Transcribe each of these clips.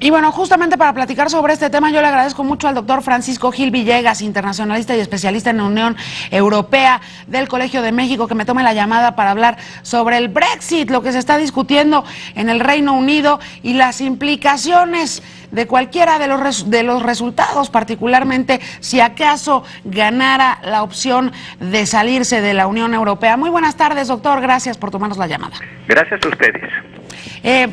Y bueno, justamente para platicar sobre este tema, yo le agradezco mucho al doctor Francisco Gil Villegas, internacionalista y especialista en la Unión Europea del Colegio de México, que me tome la llamada para hablar sobre el Brexit, lo que se está discutiendo en el Reino Unido y las implicaciones de cualquiera de los resultados, particularmente si acaso ganara la opción de salirse de la Unión Europea. Muy buenas tardes, doctor, gracias por tomarnos la llamada. Gracias a ustedes.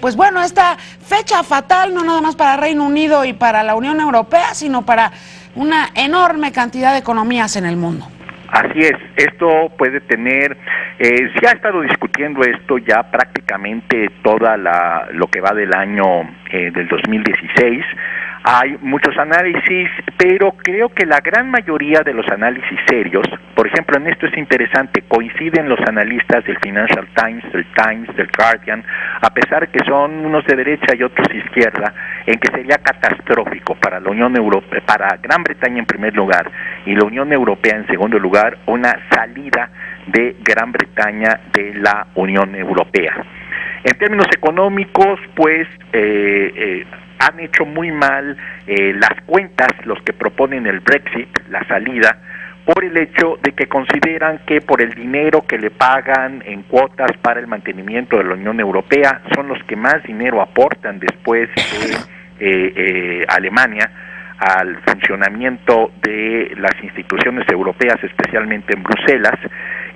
Pues bueno, esta fecha fatal no nada más para Reino Unido y para la Unión Europea, sino para una enorme cantidad de economías en el mundo. Así es, esto puede tener, se ha estado discutiendo esto ya prácticamente lo que va del año del 2016. Hay muchos análisis, pero creo que la gran mayoría de los análisis serios, por ejemplo, en esto es interesante, coinciden los analistas del Financial Times, del Guardian, a pesar que son unos de derecha y otros de izquierda, en que sería catastrófico para la Unión Europea, para Gran Bretaña en primer lugar y la Unión Europea en segundo lugar, una salida de Gran Bretaña de la Unión Europea. En términos económicos, pues han hecho muy mal las cuentas los que proponen el Brexit, la salida, por el hecho de que consideran que por el dinero que le pagan en cuotas para el mantenimiento de la Unión Europea, son los que más dinero aportan después de Alemania al funcionamiento de las instituciones europeas, especialmente en Bruselas.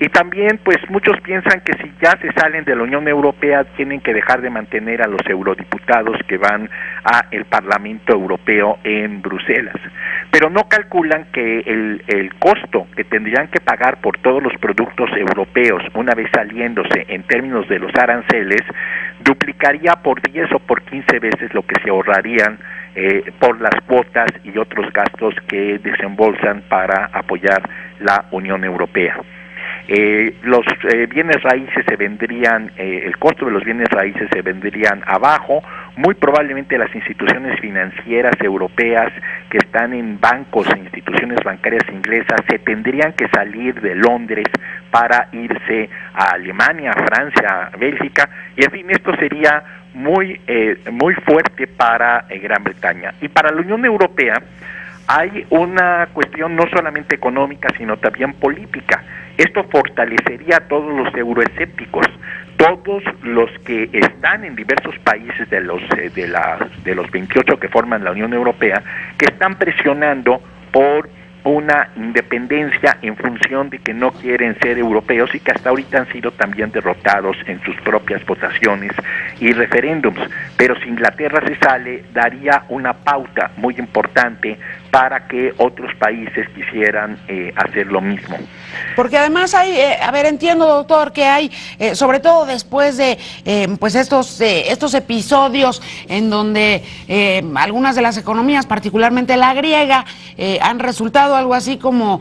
Y también, pues, muchos piensan que si ya se salen de la Unión Europea, tienen que dejar de mantener a los eurodiputados que van a el Parlamento Europeo en Bruselas. Pero no calculan que el costo que tendrían que pagar por todos los productos europeos, una vez saliéndose en términos de los aranceles, duplicaría por 10 o por 15 veces lo que se ahorrarían por las cuotas y otros gastos que desembolsan para apoyar la Unión Europea. Los bienes raíces se vendrían, el costo de los bienes raíces se vendrían abajo. Muy probablemente las instituciones financieras europeas que están en bancos e instituciones bancarias inglesas se tendrían que salir de Londres para irse a Alemania, a Francia, a Bélgica, y en fin, esto sería muy fuerte para Gran Bretaña. Y para la Unión Europea hay una cuestión no solamente económica, sino también política. Esto fortalecería a todos los euroescépticos, todos los que están en diversos países de los 28 que forman la Unión Europea, que están presionando por una independencia en función de que no quieren ser europeos y que hasta ahorita han sido también derrotados en sus propias votaciones y referéndums. Pero si Inglaterra se sale, daría una pauta muy importante para que otros países quisieran hacer lo mismo. Porque además hay, entiendo, doctor, que hay, sobre todo después de pues estos episodios en donde algunas de las economías, particularmente la griega, han resultado algo así como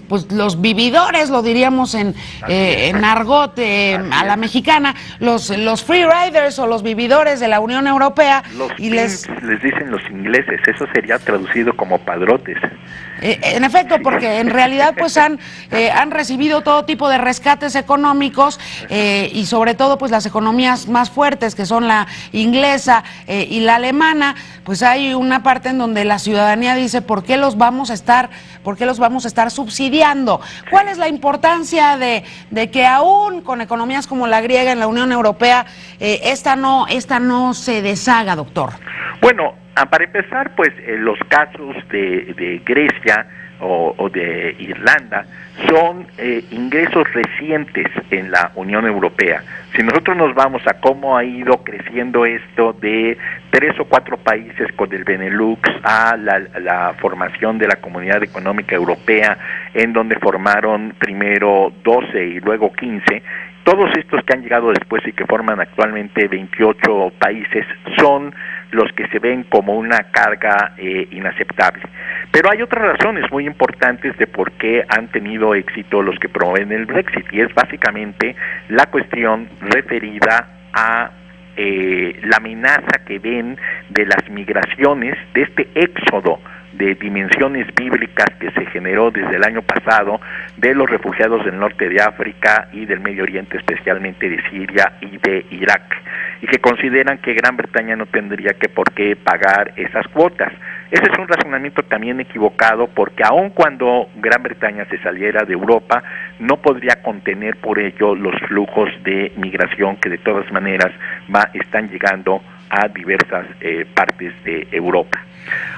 pues los vividores, lo diríamos en argot a la mexicana, los free riders o los vividores de la Unión Europea. Les dicen los ingleses, eso sería traducido como padrotes. En efecto, porque en realidad pues han recibido todo tipo de rescates económicos y sobre todo pues las economías más fuertes, que son la inglesa y la alemana, pues hay una parte en donde la ciudadanía dice ¿por qué los vamos a estar subsidiando? ¿Cuál es la importancia de que aún con economías como la griega en la Unión Europea esta no se deshaga, doctor? Bueno, para empezar, pues los casos de Grecia o de Irlanda son ingresos recientes en la Unión Europea. Si nosotros nos vamos a cómo ha ido creciendo esto de 3 o 4 países con el Benelux a la formación de la Comunidad Económica Europea, en donde formaron primero 12 y luego 15, todos estos que han llegado después y que forman actualmente 28 países son los que se ven como una carga inaceptable. Pero hay otras razones muy importantes de por qué han tenido éxito los que promueven el Brexit, y es básicamente la cuestión referida a la amenaza que ven de las migraciones, de este éxodo de dimensiones bíblicas que se generó desde el año pasado de los refugiados del norte de África y del Medio Oriente, especialmente de Siria y de Irak, y que consideran que Gran Bretaña no tendría que por qué pagar esas cuotas. Ese es un razonamiento también equivocado, porque aun cuando Gran Bretaña se saliera de Europa, no podría contener por ello los flujos de migración que de todas maneras están llegando a diversas partes de Europa.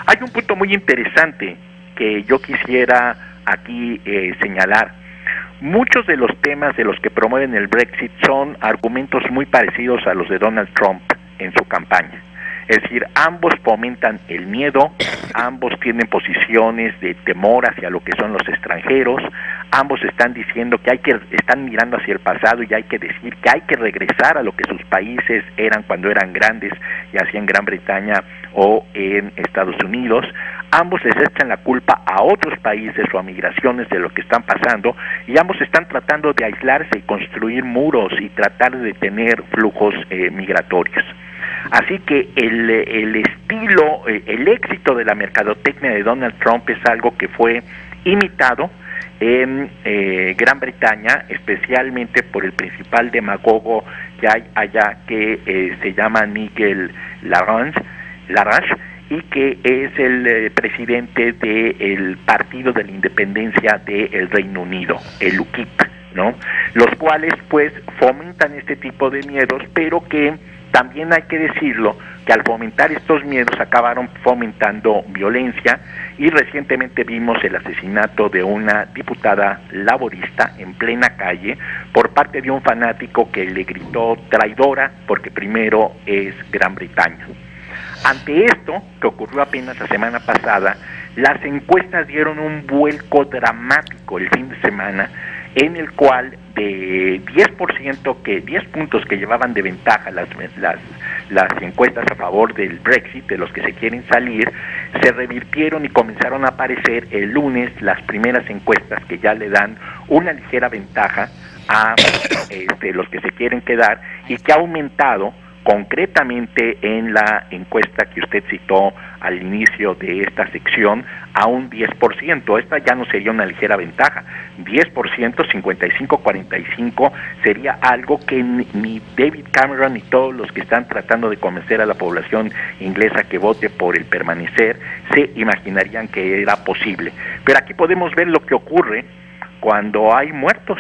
Hay un punto muy interesante que yo quisiera aquí señalar. Muchos de los temas de los que promueven el Brexit son argumentos muy parecidos a los de Donald Trump en su campaña. Es decir, ambos fomentan el miedo, ambos tienen posiciones de temor hacia lo que son los extranjeros, ambos están diciendo que están mirando hacia el pasado y hay que decir que hay que regresar a lo que sus países eran cuando eran grandes, ya sea en Gran Bretaña o en Estados Unidos. Ambos les echan la culpa a otros países o a migraciones de lo que están pasando, y ambos están tratando de aislarse y construir muros y tratar de detener flujos migratorios. Así que el estilo, el éxito de la mercadotecnia de Donald Trump es algo que fue imitado en Gran Bretaña, especialmente por el principal demagogo que hay allá, que se llama Nigel Farage, y que es el presidente del Partido de la Independencia del Reino Unido, el UKIP, ¿no? Los cuales pues fomentan este tipo de miedos, pero que también hay que decirlo, que al fomentar estos miedos acabaron fomentando violencia, y recientemente vimos el asesinato de una diputada laborista en plena calle por parte de un fanático que le gritó traidora porque primero es Gran Bretaña. Ante esto, que ocurrió apenas la semana pasada, las encuestas dieron un vuelco dramático el fin de semana, en el cual de 10 puntos que llevaban de ventaja las encuestas a favor del Brexit, de los que se quieren salir, se revirtieron y comenzaron a aparecer el lunes las primeras encuestas que ya le dan una ligera ventaja a los que se quieren quedar, y que ha aumentado concretamente en la encuesta que usted citó al inicio de esta sección a un 10%. Esta ya no sería una ligera ventaja. 10%, 55-45, sería algo que ni David Cameron ni todos los que están tratando de convencer a la población inglesa que vote por el permanecer se imaginarían que era posible. Pero aquí podemos ver lo que ocurre cuando hay muertos.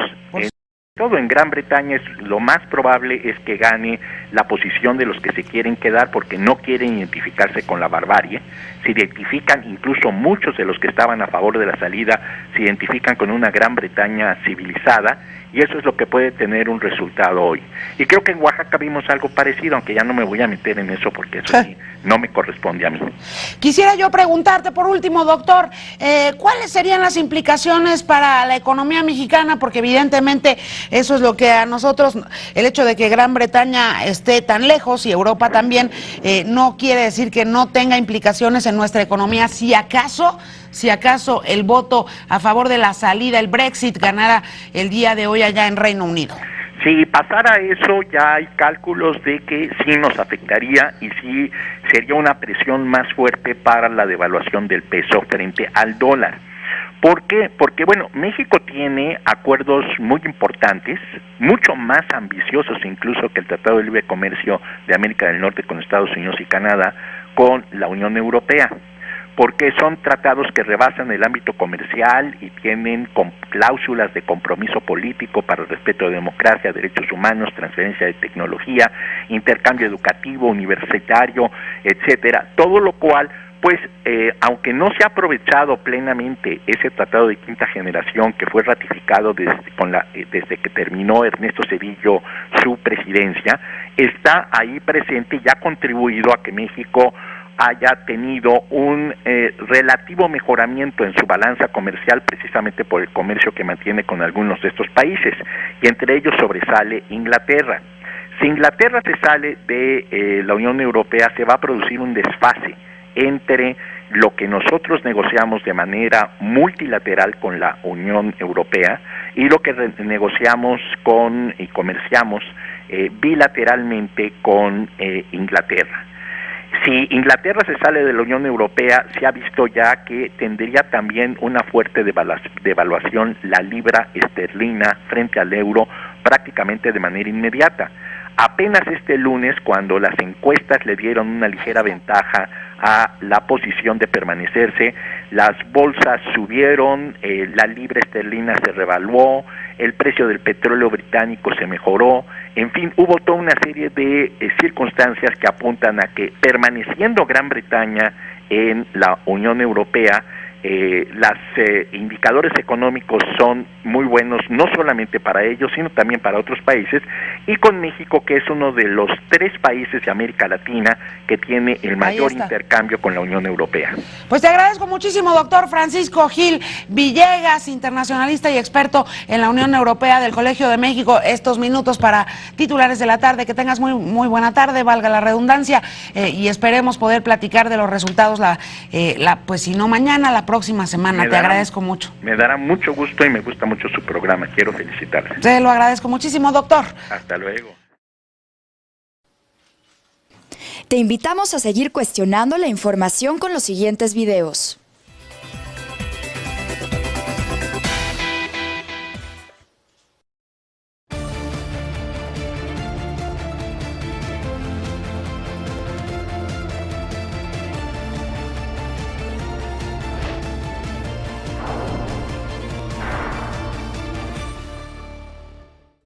Todo en Gran Bretaña lo más probable es que gane la posición de los que se quieren quedar, porque no quieren identificarse con la barbarie. Se identifican, incluso muchos de los que estaban a favor de la salida, se identifican con una Gran Bretaña civilizada, y eso es lo que puede tener un resultado hoy. Y creo que en Oaxaca vimos algo parecido, aunque ya no me voy a meter en eso porque eso sí no me corresponde a mí. Quisiera yo preguntarte por último, doctor, ¿cuáles serían las implicaciones para la economía mexicana? Porque evidentemente eso es lo que a nosotros, el hecho de que Gran Bretaña esté tan lejos y Europa también, no quiere decir que no tenga implicaciones en nuestra economía. Si acaso el voto a favor de la salida, el Brexit, ganara el día de hoy allá en Reino Unido. Si pasara eso, ya hay cálculos de que sí nos afectaría, y sí sería una presión más fuerte para la devaluación del peso frente al dólar. ¿Por qué? Porque, bueno, México tiene acuerdos muy importantes, mucho más ambiciosos incluso que el Tratado de Libre Comercio de América del Norte con Estados Unidos y Canadá, con la Unión Europea, porque son tratados que rebasan el ámbito comercial y tienen cláusulas de compromiso político para el respeto de democracia, derechos humanos, transferencia de tecnología, intercambio educativo, universitario, etcétera. Todo lo cual, pues, aunque no se ha aprovechado plenamente ese tratado de quinta generación que fue ratificado desde que terminó Ernesto Zedillo su presidencia, está ahí presente y ha contribuido a que México haya tenido un relativo mejoramiento en su balanza comercial, precisamente por el comercio que mantiene con algunos de estos países, y entre ellos sobresale Inglaterra. Si Inglaterra se sale de la Unión Europea, se va a producir un desfase entre lo que nosotros negociamos de manera multilateral con la Unión Europea y lo que negociamos y comerciamos bilateralmente con Inglaterra. Si Inglaterra se sale de la Unión Europea, se ha visto ya que tendría también una fuerte devaluación la libra esterlina frente al euro prácticamente de manera inmediata. Apenas este lunes, cuando las encuestas le dieron una ligera ventaja a la posición de permanecerse, las bolsas subieron, la libra esterlina se revaluó, el precio del petróleo británico se mejoró, en fin, hubo toda una serie de circunstancias que apuntan a que permaneciendo Gran Bretaña en la Unión Europea, los indicadores económicos son muy buenos, no solamente para ellos, sino también para otros países, y con México, que es uno de los 3 países de América Latina que tiene el mayor intercambio con la Unión Europea. Pues te agradezco muchísimo, doctor Francisco Gil Villegas, internacionalista y experto en la Unión Europea del Colegio de México, estos minutos para Titulares de la Tarde. Que tengas muy buena tarde, valga la redundancia, y esperemos poder platicar de los resultados, pues si no mañana, la próxima semana. Te agradezco mucho. Me dará mucho gusto y me gusta mucho su programa. Quiero felicitarle. Te lo agradezco muchísimo, doctor. Hasta luego. Te invitamos a seguir cuestionando la información con los siguientes videos.